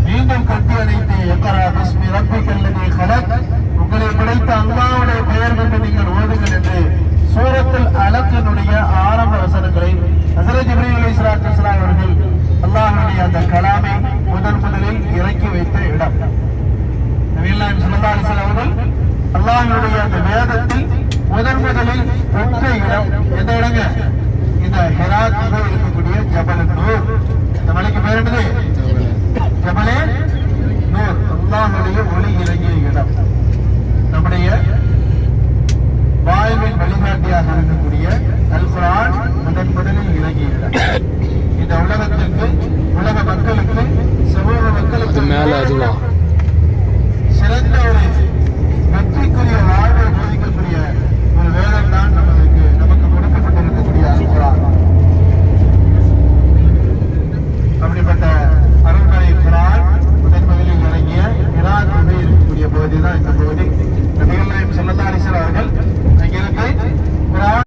மீண்டும் கட்டி அணைத்து எக்கரா பிஸ்மி ரப்பிக்கல்லதி கலக், உங்களை படைத்த அல்லாஹ்வுடைய பெயர் கொண்டு நீங்கள் ஓதுங்கள் என்று சூரத்துல் அலக்கினுடைய ஆரம்ப வசனங்களை ஹஸரத் ஜிப்ரீல் அலைஹிஸ்ஸலாத்து வஸ்ஸலாம் அவர்கள் அல்லாஹ்வுடைய அந்த கலாமை முதலில் இறக்கி வைத்த இடம். நபிகள் நாயகம் ஸல்லல்லாஹு அலைஹி வஸல்லம் அவர்கள் அல்லாஹ்வுடைய அந்த வேதத்தில் முதலில் பெற்ற இடம் எந்த இடங்க? இந்த ஹிராத் இருக்கக்கூடிய ஜபல் நூர். இந்த மலைக்கு பேர் என்னது? ஜபலே நூர். அல்லாஹ்வுடைய ஒளி இறங்கிய இடம். நம்முடைய வாழ்வின் வழிகாட்டியாக இருக்கக்கூடிய அல் குர்ஆன் முதலில் இறங்கிய இடம். இந்த உலகத்திற்கு, உலக மக்களுக்கு, சமூக மக்களுக்கு சிறந்த ஒரு வெற்றிக்குரிய வாழ்வை போதிக்கக்கூடிய ஒரு வேதம் தான் நமக்கு கொடுக்கப்பட்டிருக்கக்கூடிய அல் குர்ஆன். அப்படிப்பட்ட அருள்மறை குர்ஆன் முதலில் இறங்கிய ஹிரா குகையில் இருக்கக்கூடிய பகுதி தான்